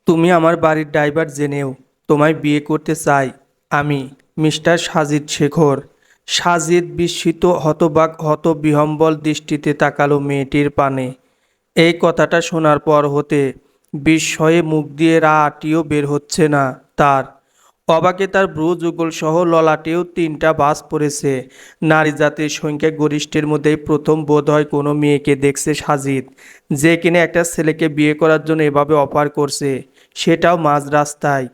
তুমি আমার বাড়ির ড্রাইভার জেনেও তোমায় বিয়ে করতে চাই আমি, মিস্টার সাজিদ শেখর। সাজিদ বিস্মিত হতবাক হতবিহ্বল দৃষ্টিতে তাকালো মেয়েটির পানে। এই কথাটা শোনার পর হতে বিস্ময়ে মুখ দিয়ে আটিও বের হচ্ছে না তার। অবাকে তার ভ্রু যুগল সহ ললাটেও তিনটা বাজ পড়েছে। নারী জাতির সংখ্যা গরিষ্ঠের মধ্যেই প্রথম বোধ হয় কোনো মেয়েকে দেখছে সাজিদ, যে কিনা একটা ছেলেকে বিয়ে করার জন্য এভাবে অফার করছে, সেটাও মাঝ রাস্তায়।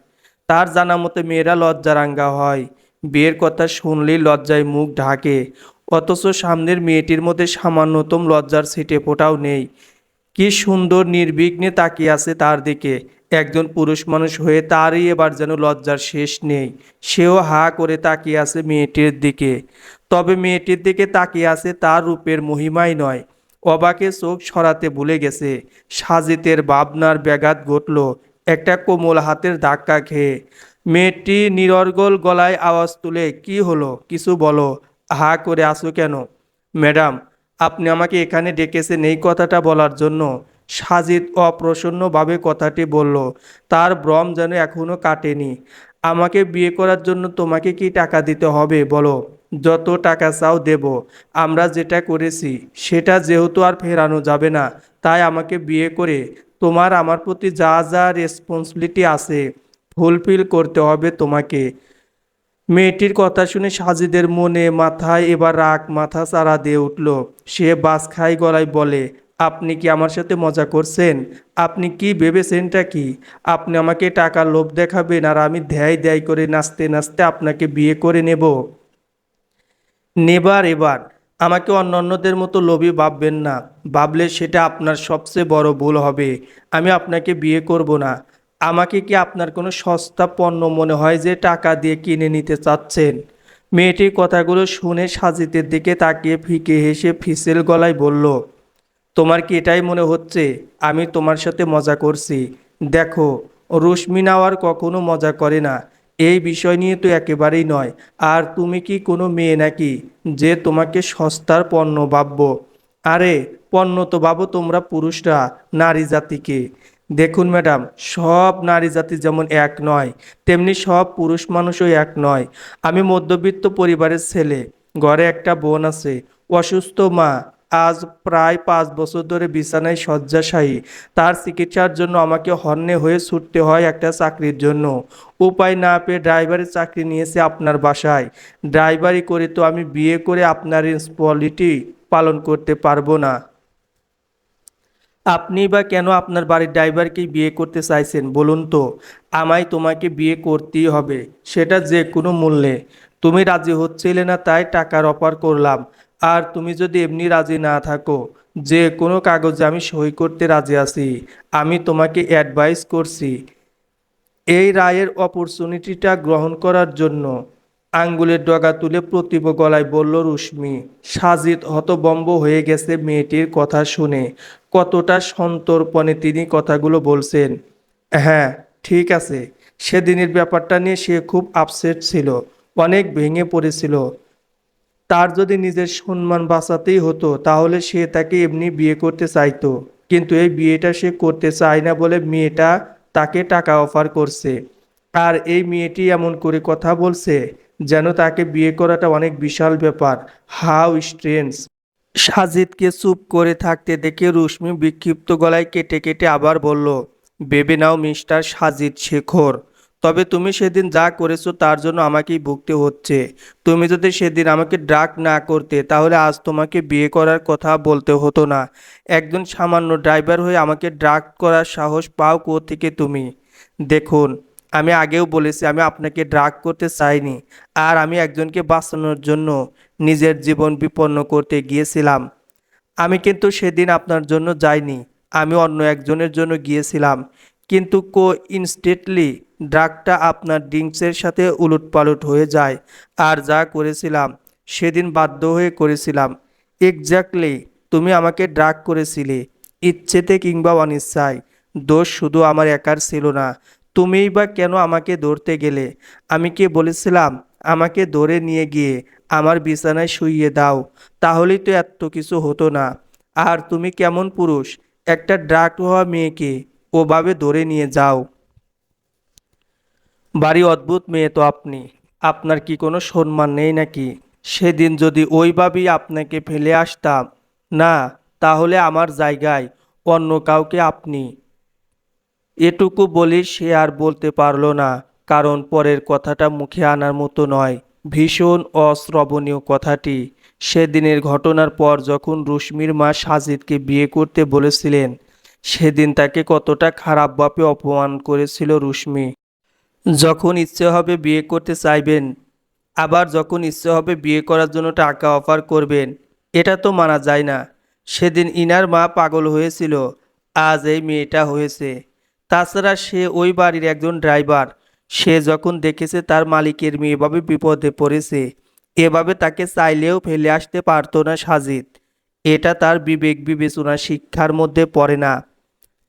তার জানা মতে মেয়েরা লজ্জারাঙ্গা হয়, বিয়ের কথা শুনলেই লজ্জায় মুখ ঢাকে। অথচ সামনের মেয়েটির মধ্যে সামান্যতম লজ্জার ছিটে ফোঁটাও নেই। কি সুন্দর নির্বিঘ্নে তাকিয়ে আছে তার দিকে। একজন পুরুষ মানুষ হয়ে তারই এবার যেন লজ্জার শেষ নেই। সেও হা করে তাকিয়ে আছে মেয়েটির দিকে। তবে মেয়েটির দিকে তাকিয়ে আছে তার রূপের মহিমাই নয়, অবাকে চোখ সরাতে ভুলে গেছে। সাজিতের ভাবনার ব্যাঘাত ঘটল একটা কোমল হাতের ধাক্কা খেয়ে। মেয়েটি নিরর্গল গলায় আওয়াজ তুলে, কি হলো, কিছু বলো, হা করে আসো কেন? ম্যাডাম, আপনি আমাকে এখানে ডেকেছেন এই কথাটা বলার জন্য। সাজিদ অপ্রসন্নভাবে কথাটি বলল। তার ভ্রম যেন এখনো কাটেনি। আমাকে বিয়ে করার জন্য তোমাকে কি টাকা দিতে হবে বলো? যত টাকা চাও দেব। আমরা যেটা করেছি সেটা যেহেতু আর ফেরানো যাবে না, তাই আমাকে বিয়ে করে তোমার আমার প্রতি যা যা রেসপন্সিবিলিটি আছে ফুলফিল করতে হবে তোমাকে। মেয়েটির কথা শুনে সাজিদের মনে মাথায় এবার রাগ মাথা চাড়া দিয়ে উঠল। সে বাস খাই গলায় বলে, আপনি কি আমার সাথে মজা করছেন? আপনি কি ভেবেছেনটা কি? আপনি আমাকে টাকার লোভ দেখাবেন আর আমি ধ্যায় ধ্যায় করে নাচতে নাচতে আপনাকে বিয়ে করে নেব? নেবার এবার আমাকে অন্যান্যদের মতো লোভী ভাববেন না। ভাবলে সেটা আপনার সবচেয়ে বড় ভুল হবে। আমি আপনাকে বিয়ে করব না। আমাকে কি আপনার কোনো সস্তা পণ্য মনে হয় যে টাকা দিয়ে কিনে নিতে চাচ্ছেন? মেয়েটির কথাগুলো শুনে সাজিদের দিকে তাকিয়ে ফিকে হেসে ফিসেল গলায় বলল, তোমার কি এটাই মনে হচ্ছে আমি তোমার সাথে মজা করছি? দেখো, রশ্মি নেওয়ার কখনো মজা করে না। এই বিষয় নিয়ে তো একেবারেই নয়। আর তুমি কি কোনো মেয়ে নাকি যে তোমাকে সস্তার পণ্য ভাববো? আরে, পণ্য তো ভাবো তোমরা পুরুষরা নারী জাতিকে। দেখুন ম্যাডাম, সব নারী জাতি যেমন এক নয়, তেমনি সব পুরুষ মানুষও এক নয়। আমি মধ্যবিত্ত পরিবারের ছেলে, ঘরে একটা বোন আছে, অসুস্থ মা, আজ প্রায় 5 বছর ধরে বিছানায় শয্যাশায়ী। তার চিকিৎসার জন্য আমাকে হন্যে হয়ে ছুটতে হয় একটা চাকরির জন্য। উপায় না পেয়ে ড্রাইভারের চাকরি নিয়েছে আপনার বাসায়। ড্রাইভারি করে তো আমি বিয়ে করে আপনার রেসপন্সিবিলিটি পালন করতে পারবো না। আপনি বা কেন আপনার বাড়ির ড্রাইভারকেই বিয়ে করতে চাইছেন বলুন তো? আমায় তোমাকে বিয়ে করতেই হবে, সেটা যে কোনো মূল্যে। তুমি রাজি হচ্ছিলে না তাই টাকার অফার করলাম। আর তুমি যদি এমনি রাজি না থাকো, যে কোনো কাগজে আমি সই করতে রাজি আছি। আমি তোমাকে অ্যাডভাইস করছি এই রায়ের অপরচুনিটিটা গ্রহণ করার জন্য। আঙ্গুলের ডগা তুলে প্রতীব গলায় বলল রুশ্মি। সাজিদ হতবম্ব হয়ে গেছে মেয়েটির কথা শুনে। কতটা সন্তর্পণে তিনি কথাগুলো বলছেন। হ্যাঁ, ঠিক আছে। সেদিনের ব্যাপারটা নিয়ে সে খুব আপসেট ছিল, অনেক ভেঙে পড়েছিল। তার যদি নিজের সম্মান বাঁচাতেই হতো তাহলে সে তাকে এমনি বিয়ে করতে চাইতো। কিন্তু এই বিয়েটা সে করতে চায় না বলে মেয়েটা তাকে টাকা অফার করছে। আর এই মেয়েটি এমন করে কথা বলছে যেন তাকে বিয়ে করাটা অনেক বিশাল ব্যাপার। How strange! সাজিদকে চুপ করে থাকতে দেখে রুশ্মি বিক্ষিপ্ত গলায় কেটে কেটে আবার বলল, ভেবে নাও মিস্টার সাজিদ শেখর, তবে তুমি সেদিন যা করেছো তার জন্য আমাকেই ভুগতে হচ্ছে। তুমি যদি সেদিন আমাকে ড্রাগ না করতে তাহলে আজ তোমাকে বিয়ে করার কথা বলতে হতো না। একজন সামান্য ড্রাইভার হয়ে আমাকে ড্রাগ করার সাহস পাও কোত্থেকে তুমি? দেখুন, আমি আগেও বলেছি আমি আপনাকে ড্রাগ করতে চাইনি। আর আমি একজনকে বাঁচানোর জন্য নিজের জীবন বিপন্ন করতে গিয়েছিলাম। আমি কিন্তু সেদিন আপনার জন্য যাইনি, আমি অন্য একজনের জন্য গিয়েছিলাম। কিন্তু ইনস্টেন্টলি ড্রাগটা আপনার ড্রিঙ্কসের সাথে উলটপালট হয়ে যায়। আর যা করেছিলাম সেদিন বাধ্য হয়ে করেছিলাম। এক্স্যাক্টলি, তুমি আমাকে ড্রাগ করেছিলে, ইচ্ছেতে কিংবা অনিচ্ছায়। দোষ শুধু আমার একার ছিল না। তুমিই বা কেন আমাকে ধরতে গেলে? আমি কি বলেছিলাম আমাকে ধরে নিয়ে গিয়ে আমার বিছানায় শুইয়ে দাও? তাহলেই তো এত কিছু হতো না। আর তুমি কেমন পুরুষ একটা ড্রাগ হওয়া মেয়েকে ওভাবে ধরে নিয়ে যাও? বাড়ি অদ্ভুত মেয়ে তো আপনি। আপনার কি কোনো সম্মান নেই নাকি? সেদিন যদি ওইভাবেই আপনাকে ফেলে আসতাম না, তাহলে আমার জায়গায় অন্য কাউকে আপনি। এটুকু বলি সে আর বলতে পারল না, কারণ পরের কথাটা মুখে আনার মতো নয়। ভীষণ অশ্রবণীয় কথাটি। সেদিনের ঘটনার পর যখন রুশ্মির মা সাজিদকে বিয়ে করতে বলেছিলেন, সেদিন তাকে কতটা খারাপভাবে অপমান করেছিল রুশ্মি। যখন ইচ্ছে হবে বিয়ে করতে চাইবেন, আবার যখন ইচ্ছে হবে বিয়ে করার জন্য টাকা অফার করবেন, এটা তো মানা যায় না। সেদিন ইনার মা পাগল হয়েছিল, আজ এই মেয়েটা হয়েছে। তাছাড়া সে ওই বাড়ির একজন ড্রাইভার। সে যখন দেখেছে তার মালিকের মেয়ে এভাবে বিপদে পড়েছে, এভাবে তাকে চাইলেও ফেলে আসতে পারতো না সাজিদ। এটা তার বিবেক বিবেচনা শিক্ষার মধ্যে পড়ে না।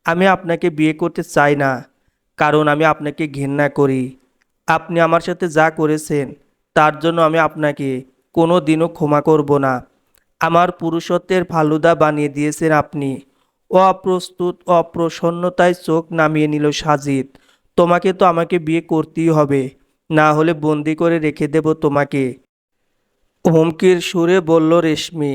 আমি আপনাকে বিয়ে করতে চাই না, কারণ আমি আপনাকে ঘৃণা করি। আপনি আমার সাথে যা করেছেন, তার জন্য আমি আপনাকে কোনো দিনও ক্ষমা করব না। আমার পুরুষত্বের ফালুদা বানিয়ে দিয়েছেন আপনি। অপ্রস্তুত অপ্রসন্নতায় চোখ নামিয়ে নিল সাজিদ। তোমাকে তো আমাকে বিয়ে করতেই হবে, না হলে বন্দি করে রেখে দেব তোমাকে, হুমকির সুরে বলল রেশমি।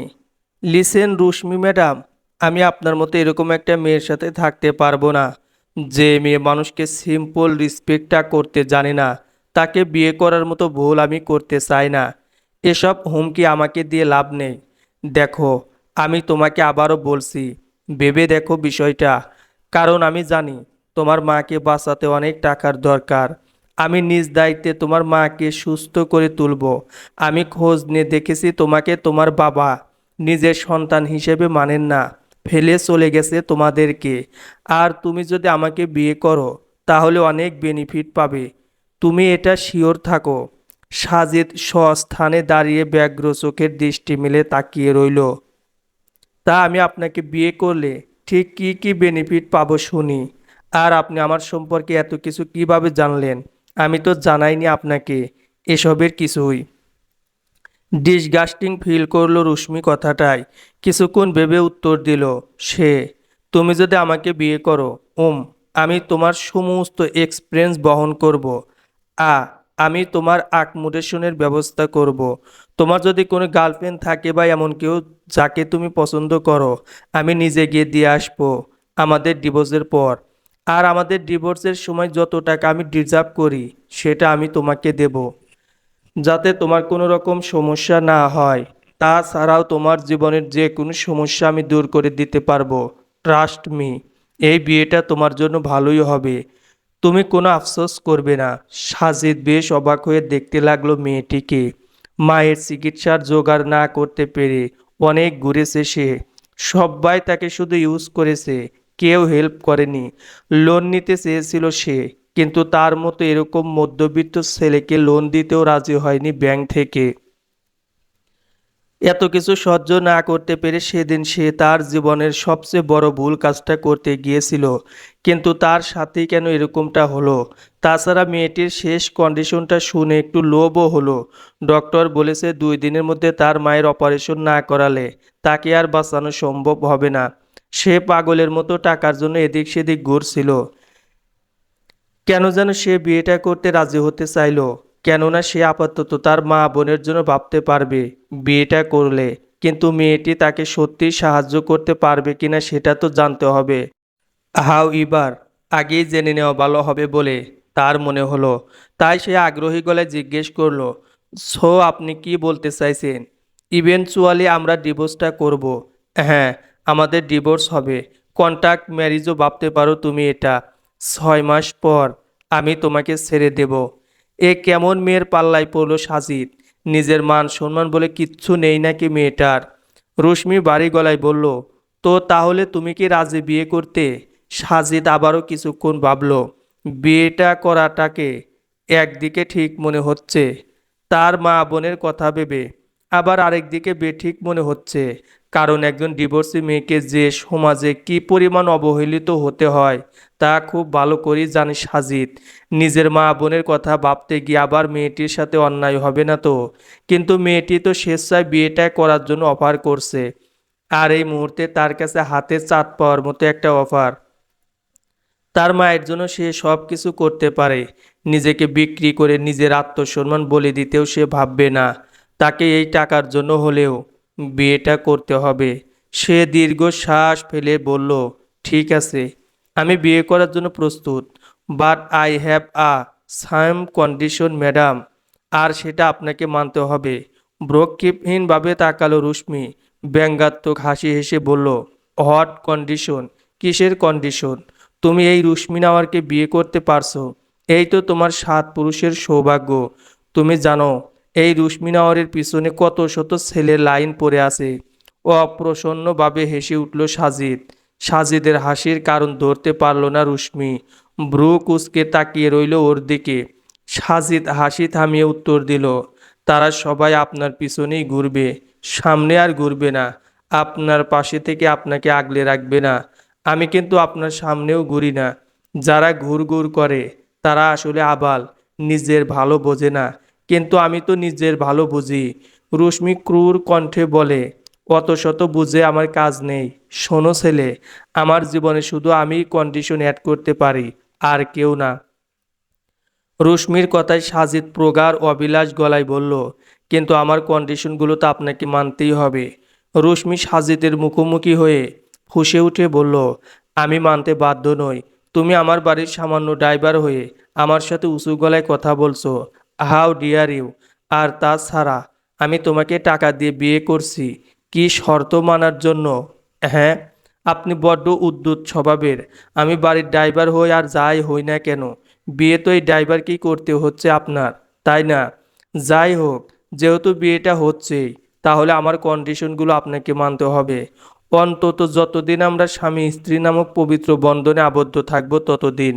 লিসেন রুশমি ম্যাডাম, আমি আপনার মতো এরকম একটা মেয়ের সাথে থাকতে পারবো না, যে মেয়ে মানুষকে সিম্পল রেসপেক্টটা করতে জানে না। তাকে বিয়ে করার মতো ভুল আমি করতে চাই না। এসব হুমকি আমাকে দিয়ে লাভ নেই। দেখো, আমি তোমাকে আবারও বলছি, ভেবে দেখো বিষয়টা। কারণ আমি জানি তোমার মাকে বাঁচাতে অনেক টাকার দরকার। আমি নিজ দায়িত্বে তোমার মাকে সুস্থ করে তুলব। আমি খোঁজ নিয়ে দেখেছি তোমাকে তোমার বাবা নিজের সন্তান হিসেবে মানেন না, ফেলে চলে গেছে তোমাদেরকে। আর তুমি যদি আমাকে বিয়ে করো, তাহলে অনেক বেনিফিট পাবে। তুমি এটা শিওর থাকো। সাজিদ স্বস্থানে দাঁড়িয়ে ব্যগ্র চোখের দৃষ্টি মেলে তাকিয়ে রইল। তা আমি আপনাকে বিয়ে করলে ঠিক কি কি বেনিফিট পাবো শুনি। আর আপনি আমার সম্পর্কে এত কিছু কিভাবে জানলেন? আমি তো জানাইনি আপনাকে এসবের কিছুই। ডিসগাস্টিং ফিল করলো রুশ্মি কথাটায়। কিছুক্ষণ ভেবে উত্তর দিল সে, তুমি যদি আমাকে বিয়ে করো, আমি তোমার সমস্ত এক্সপেন্স বহন করব। আ আমি তোমার আকোমোডেশনের ব্যবস্থা করব। তোমার যদি কোনো গার্লফ্রেন্ড থাকে বা এমন কেউ যাকে তুমি পছন্দ করো, আমি নিজে গিয়ে দিয়ে আসবো আমাদের ডিভোর্সের পর। আর আমাদের ডিভোর্সের সময় যত টাকা আমি ডিজার্ভ করি, সেটা আমি তোমাকে দেব, যাতে তোমার কোনো রকম সমস্যা না হয়। তাছাড়াও তোমার জীবনের যে কোনো সমস্যা আমি দূর করে দিতে পারবো। ট্রাস্ট মি, এই বিয়েটা তোমার জন্য ভালোই হবে। তুমি কোনো আফসোস করবে না। সাজিদ বেশ অবাক হয়ে দেখতে লাগলো মেয়েটিকে। মায়ের চিকিৎসার জোগাড় না করতে পেরে অনেক ঘুরেছে সে। সবাই তাকে শুধু ইউজ করেছে, কেউ হেল্প করেনি। লোন নিতে চেয়েছিল সে, কিন্তু তার মতো এরকম মধ্যবিত্ত ছেলেকে লোন দিতেও রাজি হয়নি ব্যাংক থেকে। এত কিছু সহ্য না করতে পেরে সেদিন সে তার জীবনের সবচেয়ে বড় ভুল কাজটা করতে গিয়েছিল। কিন্তু তার সাথেই কেন এরকমটা হলো? তাছাড়া মেয়েটির শেষ কন্ডিশনটা শুনে একটু লোভও হলো। ডক্টর বলেছে 2 দিনের মধ্যে তার মায়ের অপারেশন না করালে তাকে আর বাঁচানো সম্ভব হবে না। সে পাগলের মতো টাকার জন্য এদিক সেদিক ঘুরছিল। কেন যেন সে বিয়েটা করতে রাজি হতে চাইলো, কেননা সে আপাতত তার মা বোনের জন্য ভাবতে পারবে বিয়েটা করলে। কিন্তু মেয়েটি তাকে সত্যিই সাহায্য করতে পারবে কিনা সেটা তো জানতে হবে। হাউ ইবার আগেই জেনে নেওয়া ভালো হবে বলে তার মনে হলো। তাই সে আগ্রহী গলায় জিজ্ঞেস করলো, সো আপনি কি বলতে চাইছেন? ইভেনচুয়ালি আমরা ডিভোর্সটা করব। হ্যাঁ, আমাদের ডিভোর্স হবে। কন্ট্রাক্ট ম্যারিজও ভাবতে পারো তুমি এটা। 6 মাস পর আমি তোমাকে ছেড়ে দেব। এ কেমন মেয়ের পাল্লায় পড়লো সাজিদ? নিজের মান সম্মান বলে কিচ্ছু নেই নাকি মেয়েটার? রশ্মি বাড়ি গলায় বলল, তো তাহলে তুমি কি রাজি বিয়ে করতে? সাজিদ আবারও কিছুক্ষণ ভাবল। বিয়েটা করাটাকে একদিকে ঠিক মনে হচ্ছে, তার মা বোনের কথা ভেবে, আবার আরেকদিকে বেঠিক মনে হচ্ছে। কারণ একজন ডিভোর্সি মেয়েকে যে সমাজে কি পরিমাণ অবহেলিত হতে হয় তা খুব ভালো করেই জানে সাজিদ। নিজের মা বোনের কথা ভাবতে গিয়ে আবার মেয়েটির সাথে অন্যায় হবে না তো? কিন্তু মেয়েটি তো স্বেচ্ছায় বিয়েটা করার জন্য অফার করছে। আর এই মুহূর্তে তার কাছে হাতে চাঁদ পাওয়ার মতো একটা অফার। তার মায়ের জন্য সে সব কিছু করতে পারে। নিজেকে বিক্রি করে নিজের আত্মসম্মান বলি দিতেও সে ভাববে না। তাকে এই টাকার জন্য হলেও বিয়েটা করতে হবে। সে দীর্ঘশ্বাস ফেলে বলল, ঠিক আছে, আমি বিয়ে করার জন্য প্রস্তুত, but I have a some condition madam. আর সেটা আপনাকে মানতে হবে। ভ্রুক্ষেপহীনভাবে তাকালো রুশ্মি, ব্যঙ্গাত্মক হাসি হেসে বলল, হোয়াট কন্ডিশন? কিসের কন্ডিশন? তুমি এই রুশ্মি নাওয়ারকে বিয়ে করতে পারছো, এই তো তোমার 7 পুরুষের সৌভাগ্য। তুমি জানো এই রুশ্মি নাওয়ারের পিছনে কত শত ছেলের লাইন পড়ে আছে। অপ্রসন্নভাবে হেসে উঠল সাজিদ। সাজিদের হাসির কারণ ধরতে পারল না রুশ্মি, ভ্রু কুঁচকে তাকিয়ে রইল ওর দিকে। সাজিদ হাসি থামিয়ে উত্তর দিল, তারা সবাই আপনার পিছনেই ঘুরবে, সামনে আর ঘুরবে না। আপনার পাশে থেকে আপনাকে আগলে রাখবে না। আমি কিন্তু আপনার সামনেও ঘুরি না। যারা ঘুর ঘুর করে তারা আসলে আবাল, নিজের ভালো বোঝে না। কিন্তু আমি তো নিজের ভালো বুঝি। রুশ্মি ক্রূর কণ্ঠে বলে, অত শত বুঝে আমার কাজ নেই। শোনো ছেলে, আমার জীবনে শুধু আমিই কন্ডিশন অ্যাড করতে পারি, আর কেউ না। রুশ্মির কথায় সাজিদ প্রগাঢ় অবিলাস গলায় বলল, কিন্তু আমার কন্ডিশনগুলো তো আপনাকে মানতেই হবে। রুশ্মি সাজিদের মুখোমুখি হয়ে ফুঁসে উঠে বলল, আমি মানতে বাধ্য নই। তুমি আমার বাড়ির সামান্য ড্রাইভার হয়ে আমার সাথে উঁচু গলায় কথা বলছো। How deer you! আর তাছাড়া আমি তোমাকে টাকা দিয়ে বিয়ে করছি কি শর্ত মানার জন্য? হ্যাঁ, আপনি বড্ড উদ্যত স্বভাবের। আমি বাড়ির ড্রাইভার হই আর যাই হই না কেন, বিয়ে তো এই ড্রাইভারকেই করতে হচ্ছে আপনার, তাই না? যাই হোক, যেহেতু বিয়েটা হচ্ছেই, তাহলে আমার কন্ডিশনগুলো আপনাকে মানতে হবে। অন্তত যতদিন আমরা স্বামী স্ত্রী নামক পবিত্র বন্ধনে আবদ্ধ থাকব ততদিন।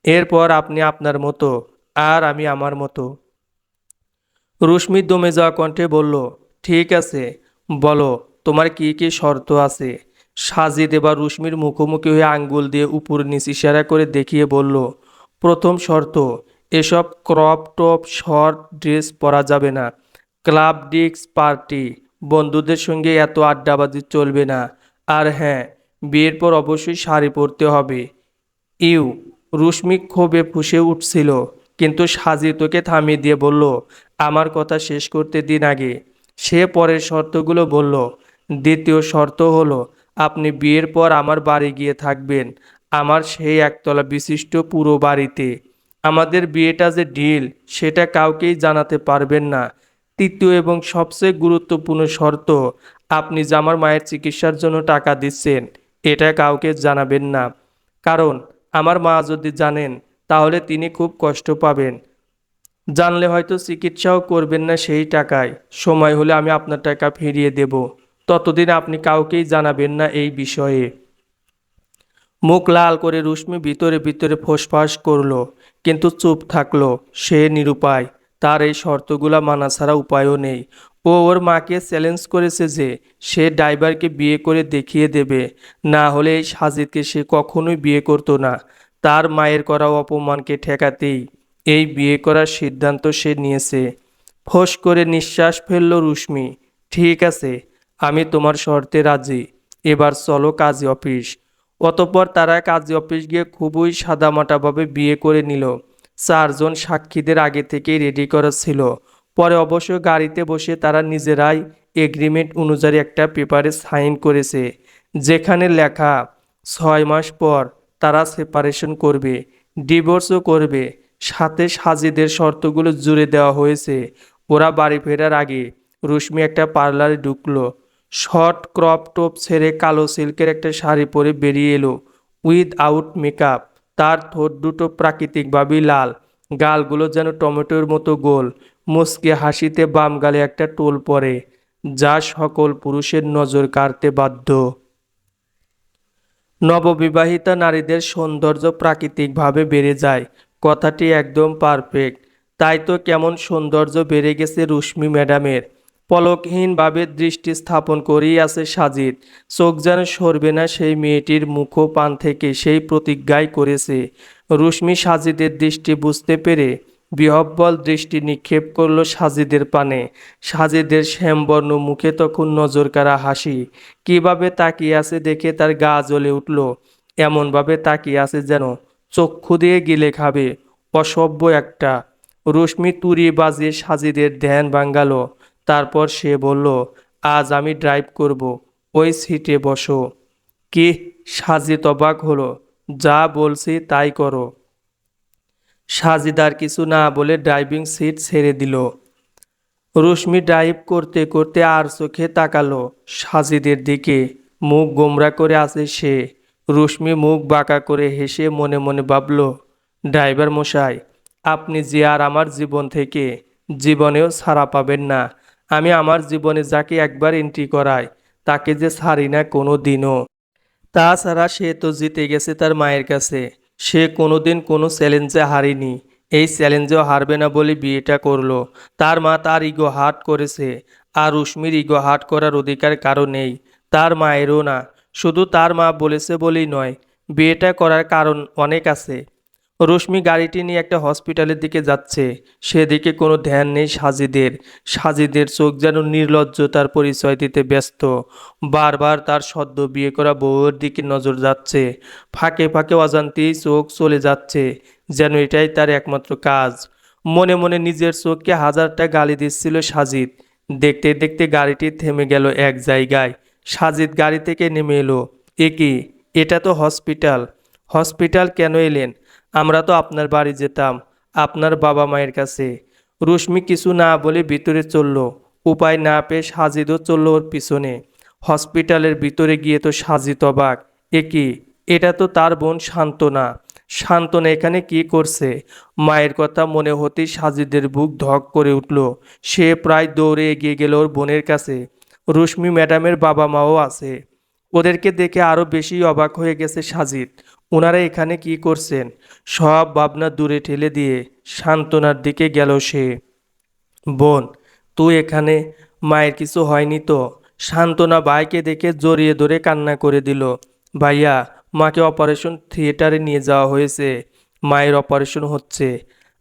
এরপর আপনি আপনার মতো, আর আমি আমার মতো। রুশ্মি দমে যাওয়া কণ্ঠে বলল, ঠিক আছে, বলো তোমার কি কি শর্ত আছে? সাজিদ এবার রুশ্মির মুখোমুখি হয়ে আঙ্গুল দিয়ে উপর নিচ ইশারা করে দেখিয়ে বলল, প্রথম শর্ত, এসব ক্রপ টপ শর্ট ড্রেস পরা যাবে না। ক্লাব ডিস্ক পার্টি, বন্ধুদের সঙ্গে এত আড্ডাবাজি চলবে না। আর হ্যাঁ, বিয়ের পর অবশ্যই শাড়ি পরতে হবে। ইউ! রুশ্মি ক্ষোভে ফুঁসে উঠছিল, কিন্তু সাজিদ ওকে থামিয়ে দিয়ে বলল, আমার কথা শেষ করতে দিন আগে। সে পরের শর্তগুলো বলল। দ্বিতীয় শর্ত হলো, আপনি বিয়ের পর আমার বাড়ি গিয়ে থাকবেন, আমার সেই একতলা বিশিষ্ট পুরো বাড়িতে। আমাদের বিয়েটা যে ডিল সেটা কাউকেই জানাতে পারবেন না। তৃতীয় এবং সবচেয়ে গুরুত্বপূর্ণ শর্ত, আপনি যে আমার মায়ের চিকিৎসার জন্য টাকা দিচ্ছেন এটা কাউকে জানাবেন না। কারণ আমার মা যদি জানেন তাহলে তিনি খুব কষ্ট পাবেন। জানলে হয়তো চিকিৎসাও করবেন না সেই টাকায়। সময় হলে আমি আপনার টাকা ফিরিয়ে দেব। ততদিন আপনি কাউকেই জানাবেন না এই বিষয়ে। মুখ লাল করে রুশ্মি ভিতরে ভিতরে ফোঁসফাস করলো, কিন্তু চুপ থাকলো। সে নিরুপায়। তার এই শর্তগুলা মানা ছাড়া উপায়ও নেই। ও ওর মাকে চ্যালেঞ্জ করেছে যে সে ড্রাইভারকে বিয়ে করে দেখিয়ে দেবে, না হলে এই সাজিদকে সে কখনোই বিয়ে করতো না। তার মায়ের করা অপমানকে ঠেকাতেই এই বিয়ে করার সিদ্ধান্ত সে নিয়েছে। ফোঁস করে নিঃশ্বাস ফেলল রুশ্মি। ঠিক আছে, আমি তোমার শর্তে রাজি। এবার চলো কাজী অফিস। অতঃপর তারা কাজী অফিস গিয়ে খুবই সাদামাটাভাবে বিয়ে করে নিল। 4 জন সাক্ষীদের আগে থেকেই রেডি করা ছিল। পরে অবশ্য গাড়িতে বসে তারা নিজেরাই এগ্রিমেন্ট অনুযায়ী একটা পেপারে সাইন করেছে, যেখানে লেখা 6 মাস পর তারা সেপারেশন করবে, ডিভোর্সও করবে। সাথে সাজিদের শর্তগুলো জুড়ে দেওয়া হয়েছে। ওরা বাড়ি ফেরার আগে রুশ্মি একটা পার্লারে ঢুকলো। শর্ট ক্রপ টপ ছেড়ে কালো সিল্কের একটা শাড়ি পরে বেরিয়ে এলো, উইথ আউট মেকআপ। তার ঠোঁট দুটো প্রাকৃতিকভাবেই লাল, গালগুলো যেন টমেটোর মতো গোল। মুচকে হাসিতে বাম গালে একটা টোল পড়ে, যা সকল পুরুষের নজর কাড়তে বাধ্য। নববিবাহিতা নারীদের সৌন্দর্য প্রাকৃতিকভাবে বেড়ে যায়, কথাটি একদম পারফেক্ট। তাই তো কেমন সৌন্দর্য বেড়ে গেছে রুশ্মি ম্যাডামের। পলকহীনভাবে দৃষ্টি স্থাপন করেই আছে সাজিদ। চোখ যেন সরবে না সেই মেয়েটির মুখপান থেকে, সেই প্রতিজ্ঞাই করেছে। রুশ্মি সাজিদের দৃষ্টি বুঝতে পেরে বিহ্বল দৃষ্টি নিক্ষেপ করলো সাজিদের পানে। সাজিদের শ্যামবর্ণ মুখে তখন নজরকাড়া হাসি। কিভাবে তাকিয়ে আছে দেখে তার গা জ্বলে উঠল। এমনভাবে তাকিয়ে আছে যেন চক্ষু দিয়ে গিলে খাবে। অসভ্য একটা। রশ্মি তুড়ি বাজিয়ে সাজিদের ধ্যান ভাঙালো। তারপর সে বলল, আজ আমি ড্রাইভ করব, ওই সিটে বসো। কি? সাজিদ অবাক হলো। যা বলছি তাই করো। সাজিদ আর কিছু না বলে ড্রাইভিং সিট ছেড়ে দিল। রশ্মি ড্রাইভ করতে করতে আর চোখে তাকালো সাজিদের দিকে। মুখ গোমরা করে আছে সে। রশ্মি মুখ বাঁকা করে হেসে মনে মনে ভাবল, ড্রাইভার মশাই, আপনি যে আর আমার জীবন থেকে জীবনেও ছাড়া পাবেন না। আমি আমার জীবনে যাকে একবার এন্ট্রি করাই তাকে যে ছাড়ি না কোনো দিনও। তাছাড়া সে তো জিতে গেছে তার মায়ের কাছে। সে কোনোদিন কোনো চ্যালেঞ্জে হারেনি। এই চ্যালেঞ্জেও হারবে না বলে বিয়েটা করলো। তার মা তার ইগো হার্ট করেছে, আর রশ্মির ইগো হার্ট করার অধিকার কারো নেই, তার মায়েরও না। শুধু তার মা বলেছে বলেই নয়, বিয়েটা করার কারণ অনেক আছে। রশ্মি গাড়িটি নিয়ে একটা হসপিটালের দিকে যাচ্ছে। সেদিকে কোনো ধ্যান নেই সাজিদের। সাজিদের চোখ যেন নির্লজ্জতার পরিচয় দিতে ব্যস্ত। বারবার তার সদ্য বিয়ে করা বউয়ের দিকে নজর যাচ্ছে। ফাঁকে ফাঁকে অজান্তেই চোখ চলে যাচ্ছে, যেন এটাই তার একমাত্র কাজ। মনে মনে নিজের চোখকে হাজারটা গালি দিচ্ছিল সাজিদ। দেখতে দেখতে গাড়িটি থেমে গেল এক জায়গায়। সাজিদ গাড়ি থেকে নেমে এলো। এ কি? এটা তো হসপিটাল। হসপিটাল কেন এলেন? আমরা তো আপনার বাড়ি যেতাম, আপনার বাবা মায়ের কাছে। রশ্মি কিছু না বলে ভিতরে চলল। উপায় না পেয়ে সাজিদও চলল ওর পিছনে। হসপিটালের ভিতরে গিয়ে তো সাজিদ অবাক। এ কি? এটা তো তার বোন শান্তনা। শান্তনা এখানে কি করছে? মায়ের কথা মনে হতেই সাজিদের বুক ধক করে উঠল। সে প্রায় দৌড়ে এগিয়ে গেল ওর বোনের কাছে। রশ্মি ম্যাডামের বাবা মাও আছে। ওদেরকে দেখে আরও বেশি অবাক হয়ে গেছে সাজিদ। ওনারা এখানে কি করছেন? সব ভাবনা দূরে ঠেলে দিয়ে সান্ত্বনার দিকে গেল সে। বোন, তুই এখানে? মায়ের কিছু হয়নি তো? সান্ত্বনা ভাইকে দেখে জড়িয়ে ধরে কান্না করে দিল। ভাইয়া, মাকে অপারেশন থিয়েটারে নিয়ে যাওয়া হয়েছে। মায়ের অপারেশন হচ্ছে।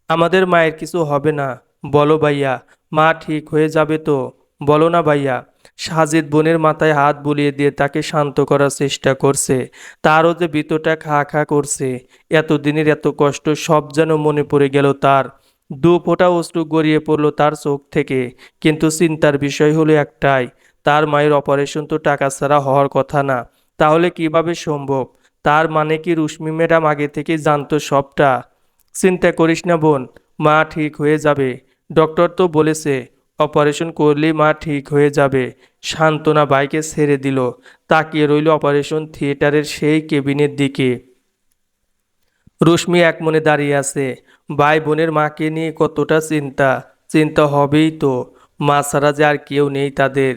আমাদের মায়ের কিছু হবে না। বলো ভাইয়া, মা ঠিক হয়ে যাবে তো? বলো না ভাইয়া। সাজিদ বোনের মাথায় হাত বুলিয়ে দিয়ে তাকে শান্ত করার চেষ্টা করছে। তারও যে ভিতরটা খা খা করছে। এতদিনের এত কষ্ট সব যেন মনে পড়ে গেল তার। দু ফোঁটা অশ্রু গড়িয়ে পড়ল তার চোখ থেকে। কিন্তু চিন্তার বিষয় হলো একটাই, তার মায়ের অপারেশন তো টাকা ছাড়া হওয়ার কথা না। তাহলে কিভাবে সম্ভব? তার মানে কি রশ্মি ম্যাডাম আগে থেকে জানতো সবটা? চিন্তা করিস না বোন, মা ঠিক হয়ে যাবে। ডক্টর তো বলেছে অপারেশন করলেই মা ঠিক হয়ে যাবে। সান্ত্বনা বাইকে ছেড়ে দিল। তাকিয়ে রইল অপারেশন থিয়েটারের সেই কেবিনের দিকে। রশ্মি এক মনে দাঁড়িয়ে আছে। ভাই বোনের মাকে নিয়ে কতটা চিন্তা। চিন্তা হবেই তো, মা ছাড়া যে আর কেউ নেই তাদের।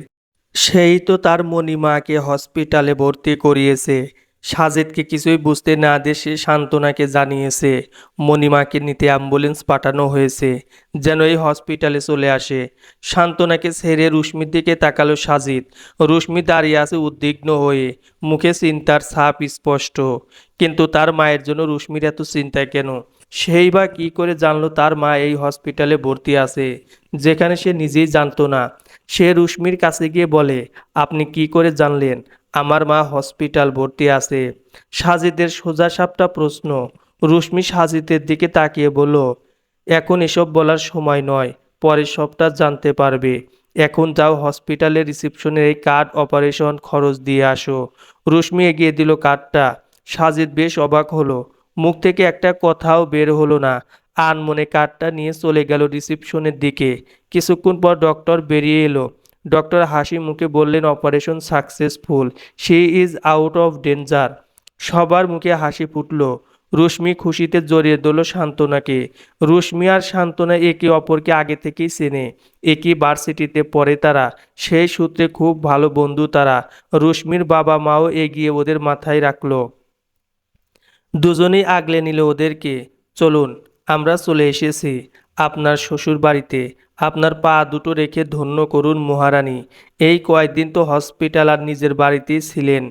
সেই তো তার মণিমাকে হসপিটালে ভর্তি করিয়েছে। সাজিদকে কিছুই বুঝতে না দিয়ে সে সান্ত্বনাকে জানিয়েছে মণিমাকে নিতে অ্যাম্বুলেন্স পাঠানো হয়েছে, যেন এই হসপিটালে চলে আসে। সান্ত্বনাকে ছেড়ে রশ্মির দিকে তাকালো সাজিদ। রশ্মি দাঁড়িয়ে আছে উদ্বিগ্ন হয়ে, মুখে চিন্তার ছাপ স্পষ্ট। কিন্তু তার মায়ের জন্য রশ্মির এত চিন্তা কেন? সেই বা কী করে জানলো তার মা এই হসপিটালে ভর্তি আছে, যেখানে সে নিজেই জানতো না? সে রশ্মির কাছে গিয়ে বলে, আপনি কি করে জানলেন আমার মা হসপিটাল ভর্তি আছে? সাজিদের সোজাসাপটা প্রশ্ন। রশ্মি সাজিদের দিকে তাকিয়ে বলল, এখন এসব বলার সময় নয়, পরে সবটা জানতে পারবে। এখন যাও হসপিটালের রিসেপশনের এই কার্ড অপারেশন খরচ দিয়ে আসো। রশ্মি এগিয়ে দিল কার্ডটা। সাজিদ বেশ অবাক হলো। মুখ থেকে একটা কথাও বের হলো না। আনমনে কার্ডটা নিয়ে চলে গেল রিসেপশনের দিকে। কিছুক্ষণ পর ডক্টর বেরিয়ে এলো। ডক্টর হাসি মুখে বললেন, operation successful, she is out of danger. সবার মুখে হাসি ফুটল। রশ্মি খুশিতে জড়িয়ে ধরল সান্ত্বনাকে। রশ্মি আর সান্ত্বনা একে অপরকে আগে থেকেই চেনে। একই ভার্সিটিতে পড়ে তারা। সেই সূত্রে খুব ভালো বন্ধু তারা। রশ্মির বাবা মাও এগিয়ে ওদের মাথায় রাখলো। দুজনেই আগলে নিল ওদেরকে। চলুন, আমরা চলে এসেছি আপনার শ্বশুর বাড়িতে। আপনার পা দুটো রেখে ধন্য করুন মহারানী। এই কয়েকদিন তো হসপিটাল আর নিজের বাড়িতেই ছিলেন।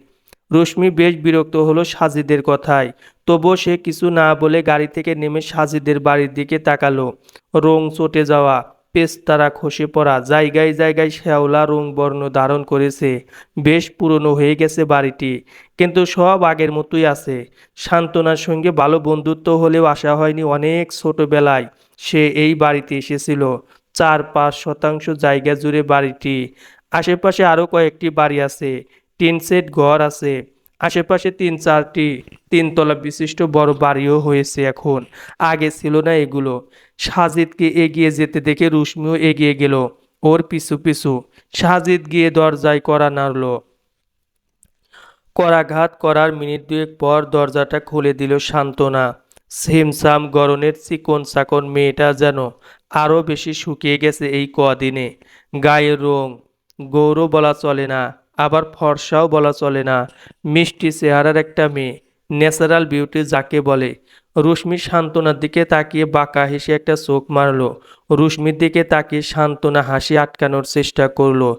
রশ্মি বেশ বিরক্ত হলো সাজিদের কথায়। তবুও সে কিছু না বলে গাড়ি থেকে নেমে সাজিদের বাড়ির দিকে তাকালো। রং চটে যাওয়া, পেস্তারা খসে পড়া, জায়গায় জায়গায় শ্যাওলা রং বর্ণ ধারণ করেছে। বেশ পুরনো হয়ে গেছে বাড়িটি, কিন্তু সব আগের মতোই আছে। সান্ত্বনার সঙ্গে ভালো বন্ধুত্ব হলেও আশা হয়নি অনেক ছোটবেলায় সে এই বাড়িতে এসেছিল। ৪-৫ শতাংশ জায়গা জুড়ে বাড়িটি। আশেপাশে আরও কয়েকটি বাড়ি আছে, টিন সেট ঘর আছে। আশেপাশে ৩-৪টি তিনতলা বিশিষ্ট বড় বাড়িও হয়েছে এখন, আগে ছিল না এগুলো। সাজিদকে এগিয়ে যেতে দেখে রুশমিও এগিয়ে গেল ওর পিছু পিছু। সাজিদ গিয়ে দরজায় কড়া নাড়ল। করাঘাত করার মিনিট দুয়েক পর দরজাটা খুলে দিল সান্ত্বনা। ছিমছাম গরনের চিকন চাকন মেয়েটা যেন আরও বেশি শুকিয়ে গেছে এই কদিনে। গায়ের রং গৌর বলা চলে না, আবার ফর্সাও বলা চলে না। মিষ্টি চেহারার একটা মেয়ে, ন্যাচারাল বিউটি যাকে বলে। রুশমি সান্ত্বনার দিকে তাকিয়ে বাঁকা হেসে একটা চোখ মারল। রুশমির দিকে তাকিয়ে সান্ত্বনা হাসি আটকানোর চেষ্টা করলো।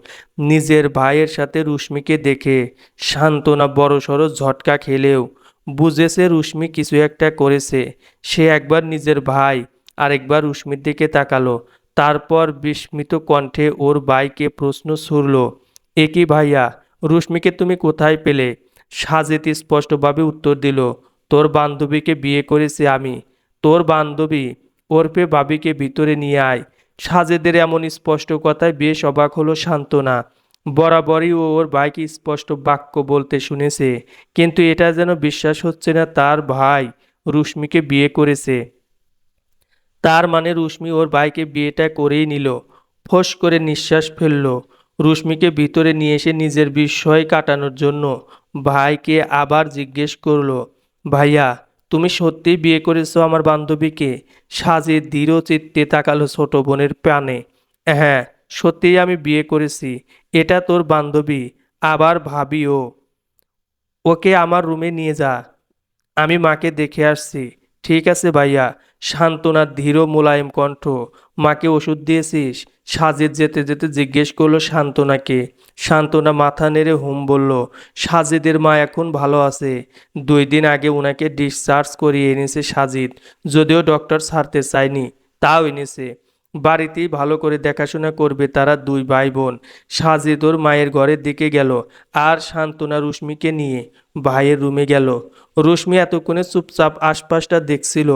নিজের ভাইয়ের সাথে রুশমিকে দেখে সান্ত্বনা বড়সড় ঝটকা খেলেও বুঝেছে রুশমি কিছু একটা করেছে। সে একবার নিজের ভাই, আরেকবার রুশমির দিকে তাকালো। তারপর বিস্মিত কণ্ঠে ওর ভাইকে প্রশ্ন ছুড়ল, এ কি ভাইয়া, রুশমিকে তুমি কোথায় পেলে? সাজিদ স্পষ্টভাবে উত্তর দিল, তোর বান্ধবীকে বিয়ে করেছি আমি। তোর বান্ধবী? ওরফে ভাবিকে ভিতরে নিয়ে আয়। সাজেদের এমন স্পষ্ট কথায় বেশ অবাক হলো সান্ত্বনা। বরাবরই ও ওর ভাইকে স্পষ্ট বাক্য বলতে শুনেছে, কিন্তু এটা যেন বিশ্বাস হচ্ছে না তার ভাই রুশমিকে বিয়ে করেছে। তার মানে রুশমি ওর ভাইকে বিয়েটা করেই নিল। ফোঁস করে নিঃশ্বাস ফেলল। রুশমিকে ভিতরে নিয়ে এসে নিজের বিস্ময় কাটানোর জন্য ভাইকে আবার জিজ্ঞেস করলো, ভাইয়া তুমি সত্যিই বিয়ে করেছো আমার বান্ধবীকে? সাজিদ দৃঢ় চিত্তে তাকালো ছোট বোনের প্রাণে। হ্যাঁ, সত্যিই আমি বিয়ে করেছি। এটা তোর বান্ধবী, আবার ভাবিও। ওকে আমার রুমে নিয়ে যা, আমি মাকে দেখে আসছি। ঠিক আছে ভাইয়া। সান্ত্বনার ধীর মোলায়েম কণ্ঠ। মাকে ওষুধ দিয়েছিস? সাজিদ যেতে যেতে জিজ্ঞেস করলো সান্ত্বনাকে। সান্ত্বনা মাথা নেড়ে হুম বলল। সাজিদের মা এখন ভালো আছে। 2 দিন আগে ওনাকে ডিসচার্জ করিয়ে এনেছে সাজিদ। যদিও ডক্টর ছাড়তে চায়নি, তাও এনেছে। বাড়িতেই ভালো করে দেখাশোনা করবে তারা 2 ভাই বোন। সাজিদ ওর মায়ের ঘরের দিকে গেল, আর সান্ত্বনা রুশমিকে নিয়ে ভাইয়ের রুমে গেল। রুশমি এতক্ষণে চুপচাপ আশপাশটা দেখছিল।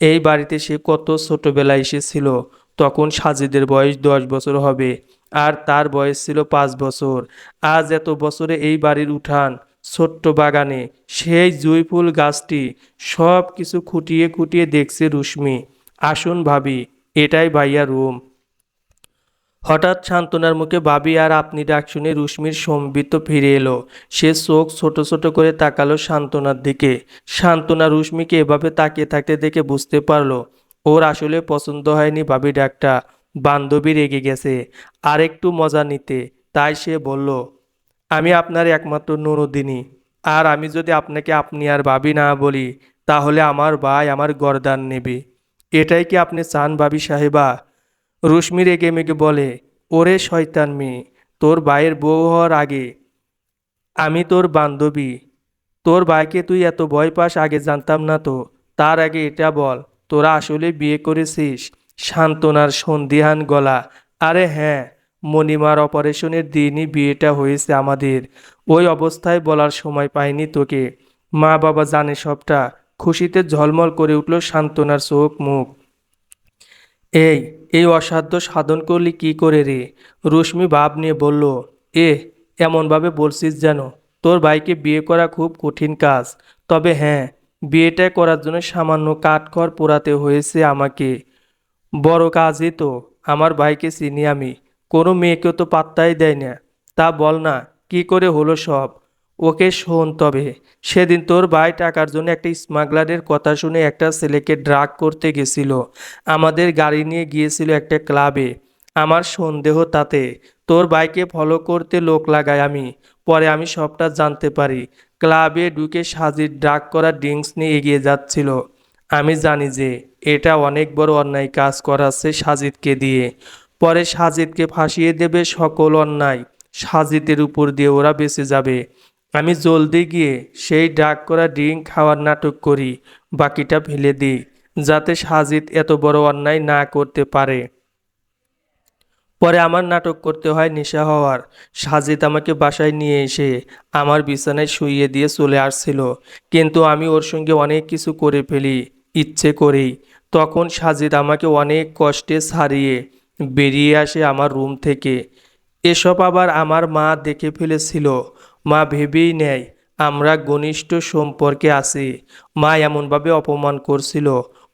এই বাড়িতে সে কত ছোটবেলায় এসেছিল। তখন সাজিদের বয়স 10 বছর হবে, আর তার বয়স ছিল 5 বছর। আজ এত বছরে এই বাড়ির উঠান, ছোট্ট বাগানে সেই জুঁই ফুল গাছটি, সব কিছু খুঁটিয়ে খুঁটিয়ে দেখছে রুশমি। আসুন ভাবি, এটাই ভাইয়া রুম। হঠাৎ সান্ত্বনার মুখে ভাবি আর আপনি ডাক শুনে রুশমির সম্বিত ফিরে এলো। সে চোখ ছোট ছোট করে তাকালো সান্ত্বনার দিকে। সান্ত্বনা রুশমিকে এভাবে তাকিয়ে থাকতে দেখে বুঝতে পারলো ওর আসলে পছন্দ হয়নি ভাবি ডাকটা। বান্ধবী রেগে গেছে আর একটু মজা নিতে, তাই সে বলল, আমি আপনার একমাত্র ননদিনী, আর আমি যদি আপনাকে আপনি আর ভাবি না বলি তাহলে আমার ভাই আমার গর্দান নেবে। এটাই কি আপনি চান ভাবি সাহেবা? রুশমি রেগে মেগে বলে, ওরে শয়তান মেয়ে, তোর ভাইয়ের বউ হওয়ার আগে আমি তোর বান্ধবী। তোর ভাইকে তুই এত ভয় পাস আগে জানতাম না তো। তার আগে এটা বল, তোরা আসলে বিয়ে করেছিস? সান্ত্বনার সন্দিহান গলা, আরে হ্যাঁ, মণিমার অপারেশনের দিনই বিয়েটা হয়েছে আমাদের। ওই অবস্থায় বলার সময় পাইনি তোকে। মা বাবা জানে সবটা। খুশিতে ঝলমল করে উঠল সান্ত্বনার চোখ মুখ। এই এই অসাধ্য সাধন করলি কি করে রে? রশ্মি ভাব নিয়ে বলল, এ এমনভাবে বলছিস যেন তোর ভাইকে বিয়ে করা খুব কঠিন কাজ। তবে হ্যাঁ, বিয়েটা করার জন্য সামান্য কাঠখড় পোড়াতে হয়েছে আমাকে। বড় কাজই তো। আমার ভাইকে চিনি আমি, কোনো মেয়েকেও তো পাত্তাই দেয় না। তা বল না, কি করে হলো সব? ওকে শোন তবে, সেদিন তোর ভাই টাকার জন্য একটা স্মাগলারের কথা শুনে একটা ছেলেকে ড্রাগ করতে গেছিল। আমাদের গাড়ি নিয়ে গিয়েছিল একটা ক্লাবে। আমার সন্দেহ তাতে তোর ভাইকে ফলো করতে লোক লাগাই আমি। পরে আমি সবটা জানতে পারি। ক্লাবে ঢুকে সাজিদ ড্রাগ করা ড্রিঙ্কস নিয়ে এগিয়ে যাচ্ছিল। আমি জানি যে এটা অনেক বড় অন্যায় কাজ করাচ্ছে সাজিদকে দিয়ে। পরে সাজিদকে ফাঁসিয়ে দেবে সকল অন্যায় সাজিদের উপর দিয়ে ওরা বেঁচে যাবে। আমি জলদি গিয়ে সেই ডাক করা ড্রিঙ্ক খাওয়ার নাটক করি, বাকিটা ফেলে দিই, যাতে সাজিদ এত বড় অন্যায় না করতে পারে। পরে আমার নাটক করতে হয় নেশা হওয়ার। সাজিদ আমাকে বাসায় নিয়ে এসে আমার বিছানায় শুইয়ে দিয়ে চলে আসছিল, কিন্তু আমি ওর সঙ্গে অনেক কিছু করে ফেলি ইচ্ছে করেই। তখন সাজিদ আমাকে অনেক কষ্টে ছাড়িয়ে বেরিয়ে আসে আমার রুম থেকে। এসব আবার আমার মা দেখে ফেলেছিল। মা ভেবেই নেয় আমরা ঘনিষ্ঠ সম্পর্কে আছি। মা এমনভাবে অপমান করছিল,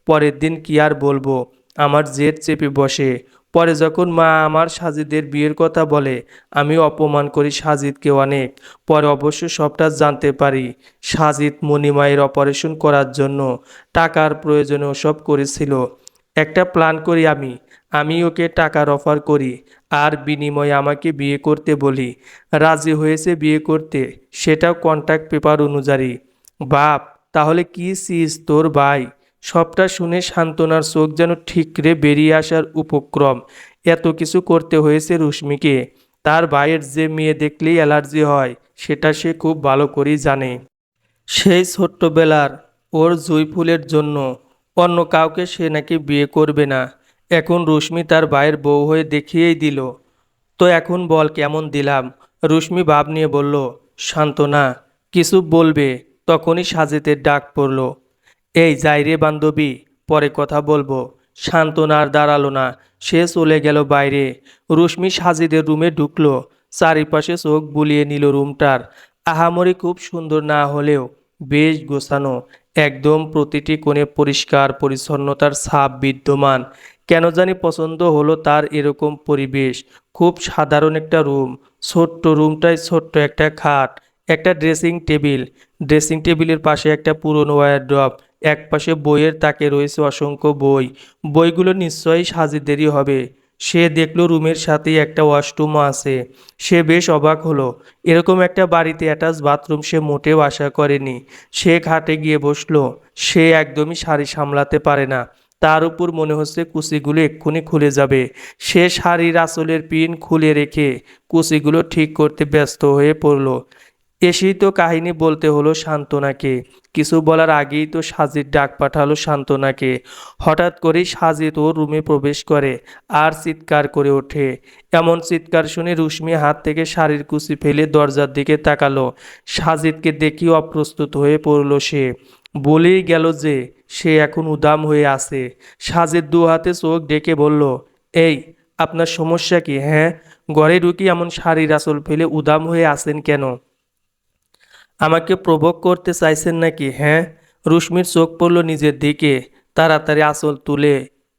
পরের দিন কি আর বলবো, আমার জেদ চেপে বসে। পরে যখন মা আমার সাজিদের বিয়ের কথা বলে, আমি অপমান করি সাজিদকে অনেক। পরে অবশ্য সবটা জানতে পারি সাজিদ মণিমায়ের অপারেশন করার জন্য টাকার প্রয়োজনে ওসব করেছিল। একটা প্ল্যান করি আমি ওকে টাকার অফার করি আর বিনিময়ে আমাকে বিয়ে করতে বলি। রাজি হয়েছে বিয়ে করতে, সেটাও কন্ট্রাক্ট পেপার অনুযায়ী। বাপ, তাহলে কি সিস তোর ভাই? সবটা শুনে সান্ত্বনার চোখ যেন ঠিকরে বেরিয়ে আসার উপক্রম। এত কিছু করতে হয়েছে রুশ্মিকে। তার ভাইয়ের যে মেয়ে দেখলেই অ্যালার্জি হয়, সেটা সে খুব ভালো করেই জানে। সেই ছোট্টবেলার ওর জুঁই ফুলের জন্য অন্য কাউকে সে নাকি বিয়ে করবে না। এখন রশ্মি তার ভাইয়ের বউ হয়ে দেখিয়েই দিল। তো এখন বল কেমন দিলাম? রশ্মি ভাব নিয়ে বলল। শান্তনা কিছু বলবে, তখনই সাজেদের ডাক পড়ল। এই যাই রে বান্ধবী, পরে কথা বলবো। শান্তনা আর দাঁড়ালো না, সে চলে গেল বাইরে। রশ্মি সাজিদের রুমে ঢুকলো, চারিপাশে চোখ বুলিয়ে নিল রুমটার। আহামরি খুব সুন্দর না হলেও বেশ গোছানো, একদম প্রতিটি কোণে পরিষ্কার পরিচ্ছন্নতার ছাপ বিদ্যমান। কেন জানি পছন্দ হলো তার এরকম পরিবেশ। খুব সাধারণ একটা রুম, ছোট্ট রুমটায় ছোট্ট একটা খাট, একটা ড্রেসিং টেবিল। ড্রেসিং টেবিলের পাশে একটা পুরনো ওয়ারড্রপ, এক পাশে বইয়ের তাকে রয়েছে অসংখ্য বই। বইগুলো নিশ্চয়ই সাজিদেরই হবে। সে দেখলো রুমের সাথেই একটা ওয়াশরুমও আছে। সে বেশ অবাক হলো, এরকম একটা বাড়িতে অ্যাটাচ বাথরুম সে মোটেও আশা করেনি। সে খাটে গিয়ে বসলো। সে একদমই শাড়ি সামলাতে পারে না, তার উপর মনে হচ্ছে কুচিগুলো এক্ষুনি খুলে যাবে। সে শাড়ির আঁচলের পিন খুলে রেখে কুচিগুলো ঠিক করতে ব্যস্ত হয়ে পড়ল। এসেই তো কাহিনী বলতে হলো সান্ত্বনাকে। কিছু বলার আগেই তো সাজিদ ডাক পাঠালো সান্ত্বনাকে। হঠাৎ করেই সাজিদ ওর রুমে প্রবেশ করে আর চিৎকার করে ওঠে। এমন চিৎকার শুনে রুশ্মি হাত থেকে শাড়ির কুচি ফেলে দরজার দিকে তাকালো। সাজিদকে দেখি অপ্রস্তুত হয়ে পড়ল সে। বলেই গেল যে সে এখন উদাম হয়ে আছে। সাজিদ দু হাতে চোখ ডেকে বলল, এই, আপনার সমস্যা কি? হ্যাঁ, ঘরে ঢুকি এমন শাড়ির আঁচল ফেলে উদাম হয়ে আছেন কেন? আমাকে প্রভোগ করতে চাইছেন নাকি? হ্যাঁ। রুশ্মির চোখ পড়ল নিজের দিকে, তাড়াতাড়ি আঁচল তুলে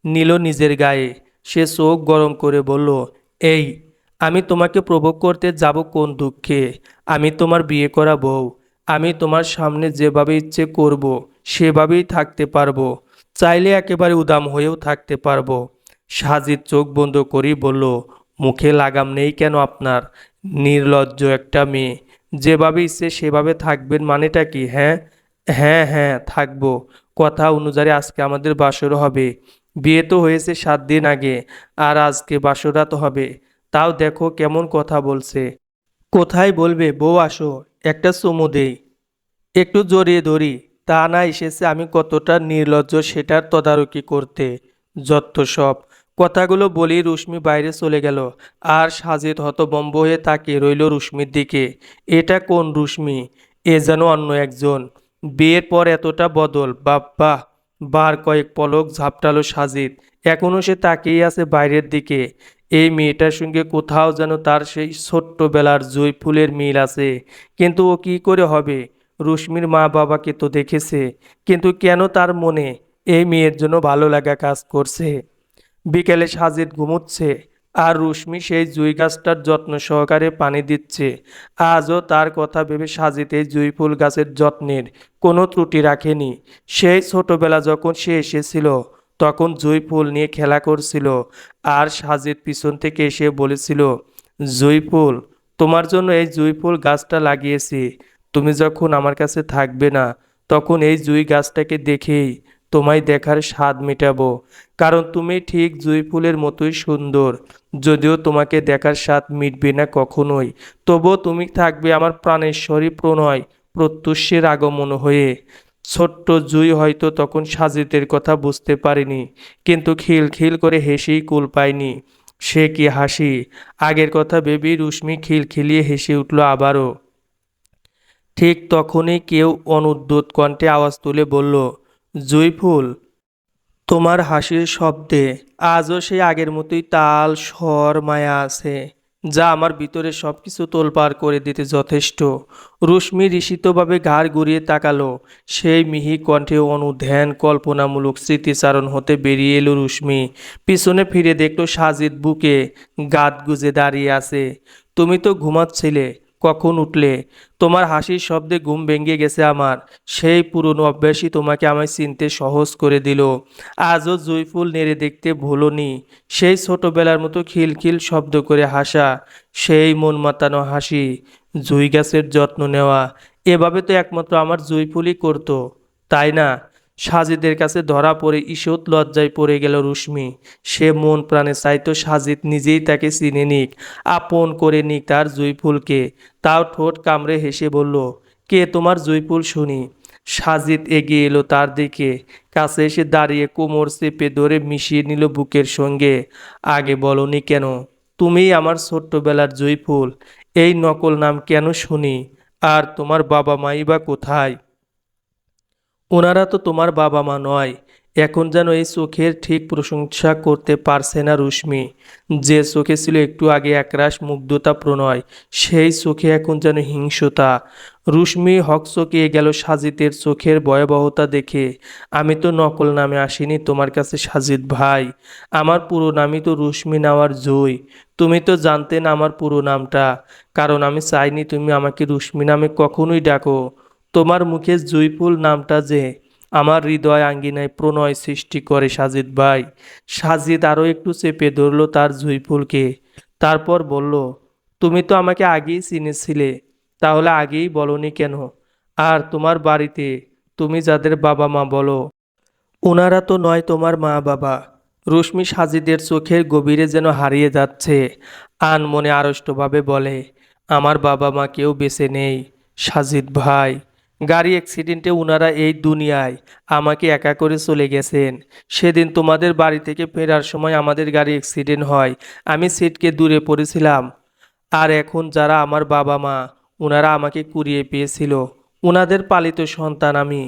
নিল নিজের গায়ে। সে চোখ গরম করে বলল, এই, আমি তোমাকে প্রভোগ করতে যাব কোন দুঃখে? আমি তোমার বিয়ে করা বউ। আমি তোমার সামনে যেভাবে ইচ্ছে করব সেভাবেই থাকতে পারবো, চাইলে একেবারে উদাম হয়েও থাকতে পারবো। সাজিদ চোখ বন্ধ করেই বলল, মুখে লাগাম নেই কেন আপনার? নির্লজ্জ একটা মেয়ে। যেভাবে ইচ্ছে সেভাবে থাকবেন মানেটা কি? হ্যাঁ, হ্যাঁ হ্যাঁ থাকবো। কথা অনুযায়ী আজকে আমাদের বাসর হবে। বিয়ে তো হয়েছে 7 দিন আগে, আর আজকে বাসরাত হবে। তাও দেখো কেমন কথা বলছে। কোথায় বলবে বউ আসো, একটা চুমু দেই, একটু জড়িয়ে ধরি। তা না, এসেছে আমি কতটা নির্লজ্জ সেটার তদারকি করতে। যত সব। কথাগুলো বলেই রুশ্মি বাইরে চলে গেল। আর সাজিদ হতভম্ব হয়ে তাকিয়ে রইল রুশ্মির দিকে। এটা কোন রুশ্মি? এ যেন অন্য একজন। বিয়ের পর এতটা বদল, বাপ্পা! বার কয়েক পলক ঝাপটালো সাজিদ। এখনও সে তাকিয়ে আছে বাইরের দিকে। এই মেয়েটার সঙ্গে কোথাও যেন তার সেই ছোট্টবেলার জুঁই ফুলের মিল আছে। কিন্তু ও কি করে হবে? রুশ্মির মা বাবাকে তো দেখেছে, কিন্তু কেন তার মনে এই মেয়ের জন্য ভালো লাগা কাজ করছে? বিকেলে সাজিদ ঘুমোচ্ছে আর রুশ্মি সেই জুঁই গাছটার যত্ন সহকারে পানি দিচ্ছে। আজও তার কথা ভেবে সাজিদ এই জুঁই ফুল গাছের যত্নের কোনো ত্রুটি রাখেনি। সেই ছোটবেলা যখন সে এসেছিল, তখন জুঁই ফুল নিয়ে খেলা করছিল, আর সাজিদ পিছন থেকে এসে বলেছিল, জুঁই ফুল, তোমার জন্য এই জুঁই ফুল গাছটা লাগিয়েছি। তুমি যখন আমার কাছে থাকবে না, তখন এই জুঁই গাছটাকে দেখেই তোমায় দেখার স্বাদ মেটাবো। কারণ তুমি ঠিক জুঁই ফুলের মতোই সুন্দর। যদিও তোমাকে দেখার স্বাদ মিটবে না কখনোই, তবুও তুমি থাকবে আমার প্রাণেশ্বরী প্রণয় প্রত্যুষের আগমন হয়ে। ছোট্ট জুঁই হয়তো তখন সাজিদের কথা বুঝতে পারেনি, কিন্তু খিলখিল করে হেসেই কুল পায়নি। সে কি হাসি! আগের কথা ভেবেই রুশ্মি খিলখিলিয়ে হেসে উঠল আবারও। ঠিক তখনই কেউ অনুদ্যত কণ্ঠে আওয়াজ তুলে বলল, জুঁইফুল, তোমার হাসির শব্দে আজও সেই আগের মতোই তাল, স্বর, মায়া আছে, যা আমার ভিতরে সবকিছু তোলপাড় করে দিতে যথেষ্ট। রুশ্মি ঋষিতভাবে ঘাড় ঘুরিয়ে তাকালো। সেই মিহি কণ্ঠে অনুধ্যান কল্পনামূলক স্মৃতিচারণ হতে বেরিয়ে এলো রুশ্মি। পিছনে ফিরে দেখলো সাজিদ বুকে গাঁট গুজে দাঁড়িয়ে আছে। তুমি তো ঘুমাচ্ছিলে, কখন উঠলে? তোমার হাসির শব্দে ঘুম ভেঙে গেছে আমার। সেই পুরনো অভ্যাসই তোমাকে আমায় চিনতে সহজ করে দিল। আজও জুঁইফুল নেড়ে দেখতে ভুলোনি। সেই ছোটবেলার মতো খিলখিল শব্দ করে হাসা, সেই মন মাতানো হাসি, জুঁই গাছের যত্ন নেওয়া, এভাবে তো একমাত্র আমার জুঁইফুলই করতো, তাই না? সাজিদের কাছে ধরা পড়ে ঈষৎ লজ্জায় পড়ে গেল রুশ্মি। সে মন প্রাণে চাইতো সাজিদ নিজেই তাকে চিনে নিক, আপন করে নিক তার জুঁইফুলকে। তাও ঠোঁট কামড়ে হেসে বলল, কে তোমার জুঁইফুল শুনি? সাজিদ এগিয়ে এলো তার দিকে, কাছে এসে দাঁড়িয়ে কোমর চেপে ধরে মিশিয়ে নিল বুকের সঙ্গে। আগে বলনি কেন? তুমিই আমার ছোট্টবেলার জুঁইফুল। এই নকল নাম কেন শুনি? আর তোমার বাবা মাই বা কোথায়? ওনারা তো তোমার বাবা মা নয়। এখন যেন এই চোখের ঠিক প্রশংসা করতে পারছে না রুশ্মি। যে চোখে ছিল একটু আগে একরাশ মুগ্ধতা প্রণয়, সেই চোখে এখন যেন হিংসতা। রুশ্মি হকচকিয়ে গেল সাজিদের চোখের ভয়াবহতা দেখে। আমি তো নকল নামে আসিনি তোমার কাছে সাজিদ ভাই। আমার পুরো নামই তো রুশ্মি নেওয়ার জয়। তুমি তো জানতে না আমার পুরো নামটা, কারণ আমি চাইনি তুমি আমাকে রুশ্মি নামে কখনোই ডাকো। তোমার মুখে জুঁইফুল নামটা যে আমার হৃদয় আঙ্গিনায় প্রণয় সৃষ্টি করে সাজিদ ভাই। সাজিদ আরও একটু চেপে ধরল তার জুঁইফুলকে, তারপর বলল, তুমি তো আমাকে আগেই চিনেছিলে, তাহলে আগেই বলনি কেন? আর তোমার বাড়িতে তুমি যাদের বাবা মা বলো, ওনারা তো নয় তোমার মা বাবা। রশ্মি সাজিদের চোখের গভীরে যেন হারিয়ে যাচ্ছে। আনমনে আড়ষ্টভাবে বলে, আমার বাবা মা কেউ বেঁচে নেই সাজিদ ভাই। গাড়ি অ্যাক্সিডেন্টে ওনারা এই দুনিয়ায় আমাকে একা করে চলে গেছেন। সেদিন তোমাদের বাড়ি থেকে ফেরার সময় আমাদের গাড়ি অ্যাক্সিডেন্ট হয়, আমি সিটকে দূরে পড়েছিলাম। আর এখন যারা আমার বাবা মা, ওনারা আমাকে কুড়িয়ে পেয়েছিল, ওনাদের পালিত সন্তান আমি।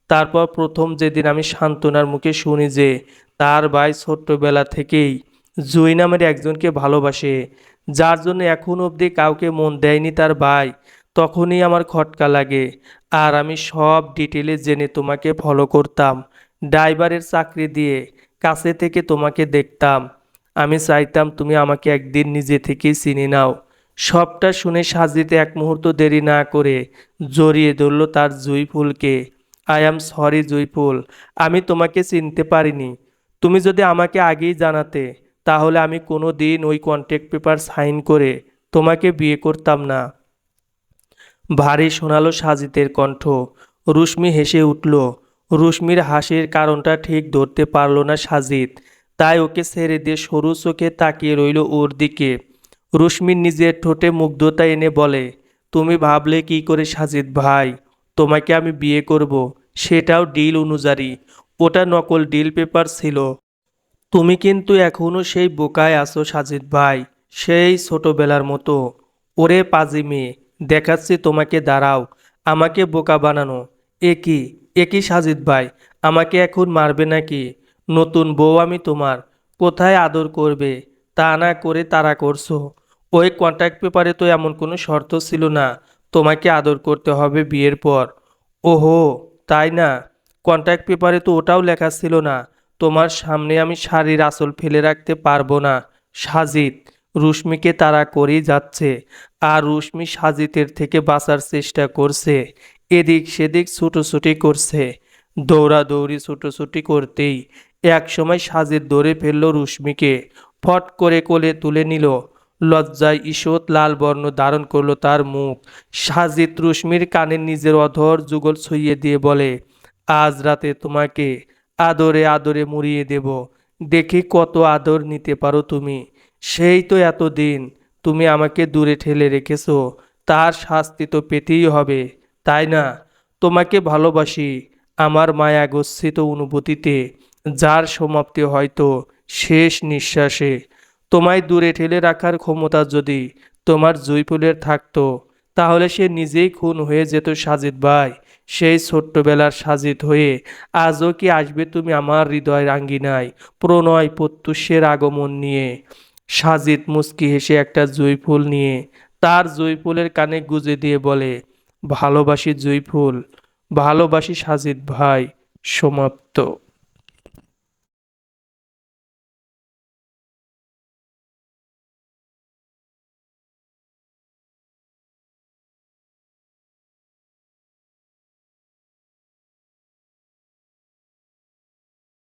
তারপর প্রথম যেদিন আমি সান্ত্বনার মুখে শুনি যে তার ভাই ছোট্টবেলা থেকেই জুই নামের একজনকে ভালোবাসে, যার জন্য এখন অবধি কাউকে মন দেয়নি তার ভাই, তখনই আমার খটকা লাগে। আর আমি সব ডিটেলে জেনে তোমাকে ফলো করতাম, ড্রাইভারের চাকরি দিয়ে কাছে থেকে তোমাকে দেখতাম। আমি চাইতাম তুমি আমাকে একদিন নিজে থেকেই চিনে নাও। সবটা শুনে সাজিতে এক মুহূর্ত দেরি না করে জড়িয়ে ধরল তার জুঁইফুলকে। আই অ্যাম সরি জুঁইফুল, আমি তোমাকে চিনতে পারিনি। তুমি যদি আমাকে আগেই জানাতে, তাহলে আমি কোনো দিন ওই কন্ট্রাক্ট পেপার সাইন করে তোমাকে বিয়ে করতাম না। ভারী শোনালো সাজিদের কণ্ঠ। রুশ্মি হেসে উঠল। রুশ্মির হাসির কারণটা ঠিক ধরতে পারল না সাজিদ, তাই ওকে ছেড়ে দিয়ে সরু চোখে তাকিয়ে রইল ওর দিকে। রুশ্মির নিজের ঠোঁটে মুগ্ধতা এনে বলে, তুমি ভাবলে কি করে সাজিদ ভাই তোমাকে আমি বিয়ে করব? সেটাও ডিল অনুযায়ী। ওটা নকল ডিল পেপার ছিল। তুমি কিন্তু এখনো সেই বোকায় আছো সাজিদ ভাই, সেই ছোটবেলার মতো। ওরে পাজি মেয়ে, দেখাচ্ছি তোমাকে, দাঁড়াও। আমাকে বোকা বানানো এ কি সাজিদ ভাই, আমাকে এখন মারবে নাকি? নতুন বউ আমি তোমার, কোথায় আদর করবে তা না করে তাড়া করছো। ওই কন্ট্রাক্ট পেপারে তো এমন কোনো শর্ত ছিল না তোমাকে আদর করতে হবে বিয়ের পর। ওহো, তাই না? কন্ট্রাক্ট পেপারে তো ওটাও লেখা ছিল না তোমার সামনে আমি শাড়ির আঁচল ফেলে রাখতে পারবো না। সাজিদ রুশ্মিকে তাড়া করেই যাচ্ছে, আর রুশ্মি সাজিদের থেকে বাঁচার চেষ্টা করছে। এদিক সেদিক ছুটোছুটি করছে, দৌড়াদৌড়ি ছুটোছুটি করতেই এক সময় সাজিদ ধরে ফেলল রুশ্মিকে, ফট করে কোলে তুলে নিল। লজ্জায় ঈষৎ লাল বর্ণ ধারণ করলো তার মুখ। সাজিদ রুশ্মির কানে নিজের অধর যুগল ছুঁয়ে দিয়ে বলে, আজ রাতে তোমাকে আদরে আদরে মুড়িয়ে দেব, দেখি কত আদর নিতে পারো তুমি। সেই তো এতদিন তুমি আমাকে দূরে ঠেলে রেখেছো, তার শাস্তি তো পেতেই হবে, তাই না? তোমাকে ভালোবাসি আমার মায়া গচ্ছিত অনুভূতিতে, যার সমাপ্তি হয়তো শেষ নিঃশ্বাসে। তোমায় দূরে ঠেলে রাখার ক্ষমতা যদি তোমার জুঁইফুলের থাকতো তাহলে সে নিজেই খুন হয়ে যেত সাজিদ ভাই। সেই ছোট্টবেলার সাজিদ হয়ে আজও কি আসবে তুমি আমার হৃদয়ের আঙ্গিনায় প্রণয় প্রত্যুষের আগমন নিয়ে? সাজিদ মুচকি হেসে একটা জুঁইফুল নিয়ে তার জুঁইফুলের কানে গুজে দিয়ে বলে, ভালোবাসি জুঁইফুল, ভালোবাসি সাজিদ ভাই। সমাপ্ত।